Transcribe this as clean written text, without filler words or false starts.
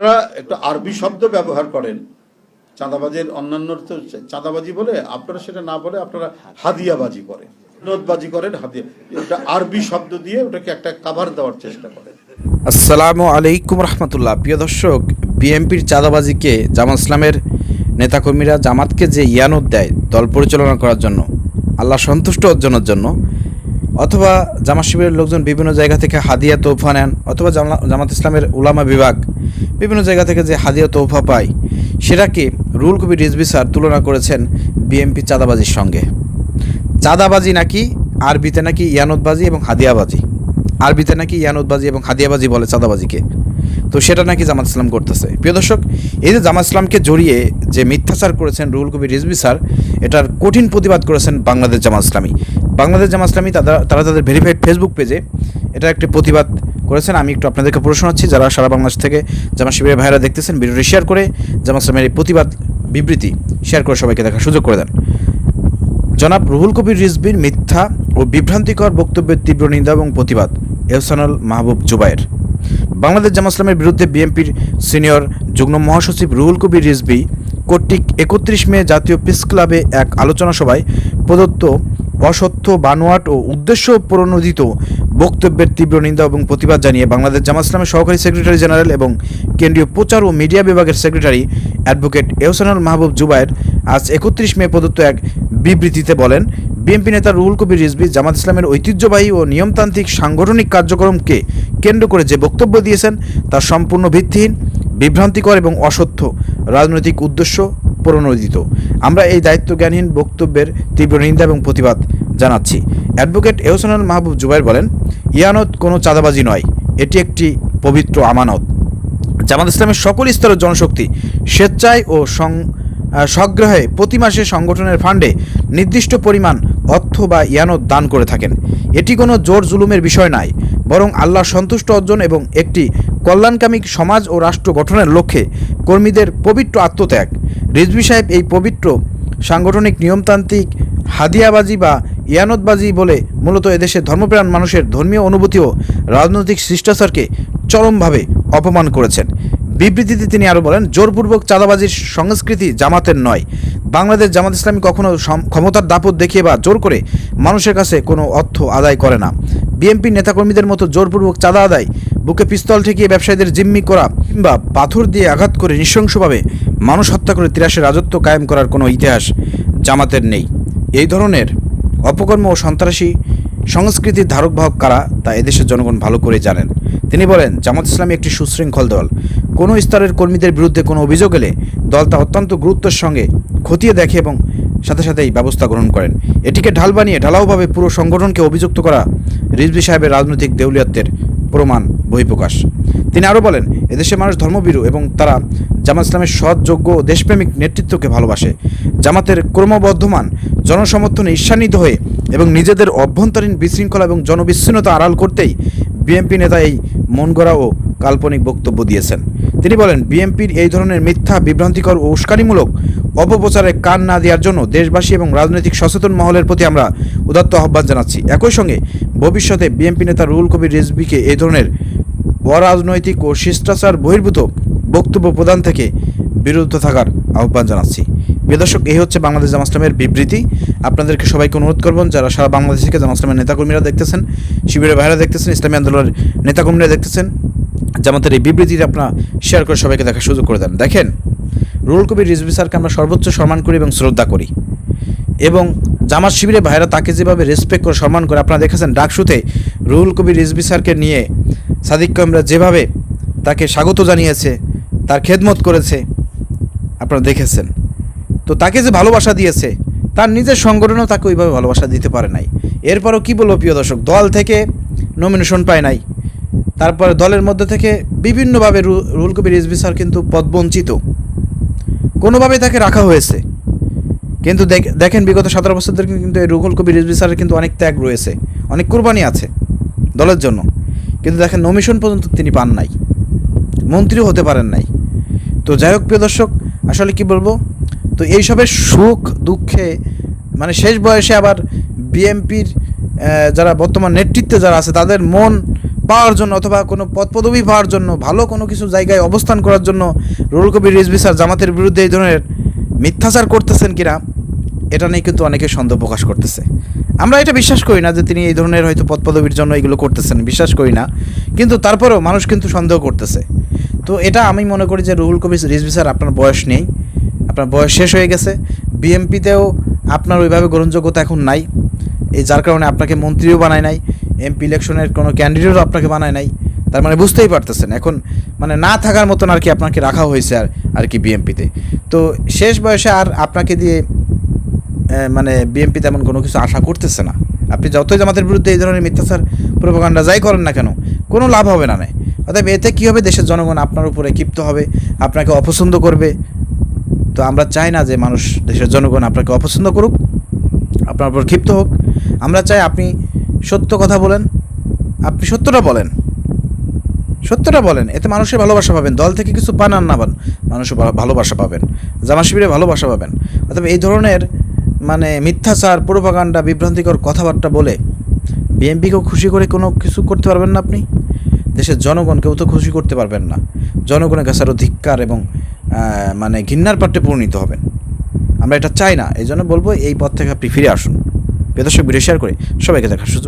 আপনারা একটু আরবি শব্দ ব্যবহার করেন, চাঁদাবাজির অন্যান্য তো চাঁদাবাজি বলে, আপনারা সেটা না বলে আপনারা হাদিয়াবাজি করেন, নোটবাজি করেন, হাদিয়া, ওটা আরবি শব্দ দিয়ে ওটাকে একটা কাভার দেওয়ার চেষ্টা করেন। আসসালামু আলাইকুম রহমতুল্লাহ। প্রিয় দর্শক, বিএনপির চাঁদাবাজিকে জামাত ইসলামের নেতাকর্মীরা জামাতকে যে ইয়ানত দেয় দল পরিচালনা করার জন্য, আল্লাহ সন্তুষ্ট অর্জনের জন্য, অথবা জামাত শিবিরের লোকজন বিভিন্ন জায়গা থেকে হাদিয়া তোহফা নেন, অথবা জামাত ইসলামের উলামা বিভাগ বিভিন্ন জায়গা থেকে যে হাদিয়া তোহফা পায়, সেটাকে রুহুল কবির রিজভী স্যার তুলনা করেছেন বিএনপি চাঁদাবাজির সঙ্গে। চাঁদাবাজি নাকি আরবিতে নাকি ইয়ানতবাজি এবং হাদিয়াবাজি, আরবিতে নাকি ইয়ানতবাজি এবং হাদিয়াবাজি বলে চাঁদাবাজিকে, তো সেটা নাকি জামাত ইসলাম করতেছে। প্রিয় দর্শক, এই যে জামাত ইসলামকে জড়িয়ে যে মিথ্যাচার করেছেন রুহুল কবির রিজভী স্যার, এটার কঠিন প্রতিবাদ করেছেন বাংলাদেশ জামাত ইসলামী। বাংলাদেশ জামাত ইসলামী তারা তাদের ভেরিফাইড ফেসবুক পেজে এটা একটি প্রতিবাদ করেছেন। আমি একটু আপনাদেরকে প্রশ্ন শোনাচ্ছি, যারা সারা বাংলাদেশ থেকে জামাত শিবিরের ভাইরা দেখতেছেন, ভিডিওটি শেয়ার করে জামাত ইসলামের এই প্রতিবাদ বিবৃতি শেয়ার করে সবাইকে দেখার সুযোগ করে দেন। জনাব রুহুল কবির রিজভীর মিথ্যা ও বিভ্রান্তিকর বক্তব্যের তীব্র নিন্দা এবং প্রতিবাদ। এহসানুল মাহবুব জুবায়ের। বাংলাদেশ জামাত ইসলামের বিরুদ্ধে বিএনপির সিনিয়র যুগ্ম মহাসচিব রুহুল কবির রিজভী কর্তৃক 31 মে জাতীয় প্রেস ক্লাবে এক আলোচনা সভায় প্রদত্ত অসত্য, বানোয়াট ও উদ্দেশ্য প্রণোদিত বক্তব্যের তীব্র নিন্দা এবং প্রতিবাদ জানিয়ে বাংলাদেশ জামাত ইসলামের সহকারী সেক্রেটারি জেনারেল এবং কেন্দ্রীয় প্রচার ও মিডিয়া বিভাগের সেক্রেটারি অ্যাডভোকেট এহসানুল মাহবুব জুবায়ের আজ 31 মে প্রদত্ত এক বিবৃতিতে বলেন, বিএনপি নেতা রুহুল কবির রিজভী জামাত ইসলামের ঐতিহ্যবাহী ও নিয়মতান্ত্রিক সাংগঠনিক কার্যক্রমকে কেন্দ্র করে যে বক্তব্য দিয়েছেন তা সম্পূর্ণ ভিত্তিহীন, বিভ্রান্তিকর এবং অসত্য, রাজনৈতিক উদ্দেশ্য প্রণোদিত। আমরা এই দায়িত্বজ্ঞানহীন বক্তব্যের তীব্র নিন্দা এবং প্রতিবাদ জানাচ্ছি। অ্যাডভোকেট এহসানুল মাহবুব জুবায়ের বলেন, ইয়ানত কোনো চাঁদাবাজি নয়, এটি একটি পবিত্র আমানত। জামাত ইসলামের সকল স্তরের জনশক্তি স্বেচ্ছায় ও স্বগ্রহে প্রতি মাসে সংগঠনের ফান্ডে নির্দিষ্ট পরিমাণ অর্থ বা ইয়ানত দান করে থাকেন। এটি কোনো জোর জুলুমের বিষয় নয়, বরং আল্লাহর সন্তুষ্ট অর্জন এবং একটি কল্যাণকামী সমাজ ও রাষ্ট্র গঠনের লক্ষ্যে কর্মীদের পবিত্র আত্মত্যাগ। রিজভী সাহেব এই পবিত্র সাংগঠনিক নিয়মতান্ত্রিক হাদিয়াবাজি বা ইয়ানতবাজি বলে মূলত এদেশের ধর্মপ্রাণ মানুষের ধর্মীয় অনুভূতি ও রাজনৈতিক শিষ্টাচারকে চরমভাবে অপমান করেছেন। বিবৃতিতে তিনি আরও বলেন, জোরপূর্বক চাঁদাবাজির সংস্কৃতি জামাতের নয়। বাংলাদেশ জামাত ইসলামী কখনো ক্ষমতার দাপট দেখিয়ে বা জোর করে মানুষের কাছে কোনো অর্থ আদায় করে না। বিএনপির নেতাকর্মীদের মতো জোরপূর্বক চাঁদা আদায়, বুকে পিস্তল ঠেকিয়ে ব্যবসায়ীদের জিম্মি করা কিংবা পাথর দিয়ে আঘাত করে নৃশংসভাবে মানুষ হত্যা করে তিরাশে রাজত্ব কায়েম করার কোনো ইতিহাস জামাতের নেই। এই ধরনের অপকর্ম ও সন্ত্রাসী সংস্কৃতির ধারক বাহক কারা তা এদেশের জনগণ ভালো করে জানেন। তিনি বলেন, জামাত ইসলামী একটি সুশৃঙ্খল দল। কোনো স্তরের কর্মীদের বিরুদ্ধে কোনো অভিযোগ এলে দল তা অত্যন্ত গুরুত্বের সঙ্গে খতিয়ে দেখে এবং সাথে সাথেই ব্যবস্থা গ্রহণ করেন। এটিকে ঢাল বানিয়ে ঢালাওভাবে পুরো সংগঠনকে অভিযুক্ত করা রিজভী সাহেবের রাজনৈতিক দেউলিয়াত্বের প্রমাণ বহিঃপ্রকাশ। তিনি আরও বলেন, এদেশের মানুষ ধর্মভীরু এবং তারা জামাত ইসলামের সৎ, যোগ্য ও দেশপ্রেমিক নেতৃত্বকে ভালোবাসে। জামাতের ক্রমবর্ধমান জনসমর্থনে ঈর্ষান্বিত হয়ে এবং নিজেদের অভ্যন্তরীণ বিশৃঙ্খলা এবং জনবিচ্ছিন্নতা আড়াল করতেই বিএনপি নেতা এই মনগড়া ও কাল্পনিক বক্তব্য দিয়েছেন। তিনি বলেন, বিএনপির এই ধরনের মিথ্যা, বিভ্রান্তিকর ও উস্কানিমূলক অপপ্রচারে কান না দেওয়ার জন্য দেশবাসী এবং রাজনৈতিক সচেতন মহলের প্রতি আমরা উদাত্ত আহ্বান জানাচ্ছি। একই সঙ্গে ভবিষ্যতে বিএনপি নেতা রুহুল কবির রিজভীকে এই ধরনের অরাজনৈতিক ও শিষ্টাচার বহির্ভূত বক্তব্য প্রদান থেকে বিরত থাকার আহ্বান জানাচ্ছি। প্রিয় দর্শক, এই হচ্ছে বাংলাদেশ জামাত ইসলামের বিবৃতি। আপনাদেরকে সবাইকে অনুরোধ করবেন, যারা সারা বাংলাদেশ থেকে জামাত ইসলামের নেতাকর্মীরা দেখতেছেন, শিবিরের ভাইরা দেখতেছেন, ইসলামী আন্দোলনের নেতাকর্মীরা দেখতেছেন, জামাতের এই বিবৃতিটা আপনারা শেয়ার করে সবাইকে দেখার সুযোগ করে দেন। দেখেন, রুহুল কবির রিজভী স্যারকে আমরা সর্বোচ্চ সম্মান করি এবং শ্রদ্ধা করি, এবং জামাত শিবিরের ভাইরা তাকে যেভাবে রেসপেক্ট করে সম্মান করে, আপনারা দেখেছেন ডাকসুতে রুহুল কবির রিজভী স্যারকে নিয়ে সাদিক কামরা যেভাবে তাকে স্বাগত জানিয়েছে, তার খেদমত করেছে, আপনারা দেখেছেন। তো তাকে যে ভালোবাসা দিয়েছে, তার নিজের সংগঠনও তাকে ওইভাবে ভালোবাসা দিতে পারে নাই। এরপরও কী বলবো প্রিয় দর্শক, দল থেকে নমিনেশন পায় নাই, তারপরে দলের মধ্যে থেকে বিভিন্নভাবে রুহুল কবির রিজভী স্যার কিন্তু পদবঞ্চিত, কোনোভাবে তাকে রাখা হয়েছে। কিন্তু দেখেন বিগত 17 বছর ধরে কিন্তু এই রুহুল কবির রিজভী স্যারের কিন্তু অনেক ত্যাগ রয়েছে, অনেক কুরবানি আছে দলের জন্য, কিন্তু দেখেন নমিনেশন পর্যন্ত তিনি পান নাই, মন্ত্রীও হতে পারেন নাই। তো যাই হোক প্রিয় দর্শক, আসলে কি বলবো, তো এইসবের সুখ দুঃখে মানে শেষ বয়সে আবার বিএনপির যারা বর্তমান নেতৃত্বে যারা আছে তাদের মন পাওয়ার জন্য অথবা কোনো পদপদবি পাওয়ার জন্য, ভালো কোনো কিছু জায়গায় অবস্থান করার জন্য রুহুল কবির রিজভী স্যার জামাতের বিরুদ্ধে এই ধরনের মিথ্যাচার করতেছেন কিনা, এটা নিয়ে কিন্তু অনেকে সন্দেহ প্রকাশ করতেছে। আমরা এটা বিশ্বাস করি না যে তিনি এই ধরনের হয়তো পদপদবির জন্য এগুলো করতেছেন, বিশ্বাস করি না, কিন্তু তারপরেও মানুষ কিন্তু সন্দেহ করতেছে। তো এটা আমি মনে করি যে রুহুল কবির রিজভী স্যার, আপনার বয়স নেই, আপনার বয়স শেষ হয়ে গেছে, বিএমপিতেও আপনার ওইভাবে গ্রহণযোগ্যতা এখন নাই, এই যার কারণে আপনাকে মন্ত্রীও বানায় নাই, এমপি ইলেকশনের কোনো ক্যান্ডিডেটও আপনাকে বানায় নাই। তার মানে বুঝতেই পারতেছেন এখন মানে না থাকার মতন আর কি আপনাকে রাখা হয়েছে আর কি বিএমপিতে। তো শেষ বয়সে আর আপনাকে দিয়ে মানে বিএমপি তেমন কোনো কিছু আশা করতেছে না। আপনি যতই জামাতের বিরুদ্ধে এই ধরনের মিথ্যাচার প্রোপাগান্ডা যাই করেন না কেন, কোনো লাভ হবে না। অতএব এতে কী হবে, দেশের জনগণ আপনার উপরে ক্ষিপ্ত হবে, আপনাকে অপছন্দ করবে। তো আমরা চাই না যে মানুষ, দেশের জনগণ আপনাকে অপছন্দ করুক, আপনার উপর ক্ষিপ্ত হোক। আমরা চাই আপনি সত্য কথা বলেন, আপনি সত্যটা বলেন, এতে মানুষের ভালোবাসা পাবেন। দল থেকে কিছু পান আর না পান, মানুষের ভালোবাসা পাবেন, জামা শিবিরের ভালোবাসা পাবেন। অথবা এই ধরনের মানে মিথ্যাচার, প্রোপাগান্ডা, বিভ্রান্তিকর কথাবার্তা বলে বিএনপিকেও খুশি করে কোনো কিছু করতে পারবেন না আপনি, দেশের জনগণকেও তো খুশি করতে পারবেন না। জনগণের কাছে আরও ধিক্কার এবং মানে ঘৃণার পাত্রে পরিণত হবেন। আমরা এটা চাই না, এই জন্য বলবো এই পথ থেকে আপনি ফিরে আসুন। প্রিয় দর্শক, ভিডিও শেয়ার করে সবাইকে দেখার সুযোগ।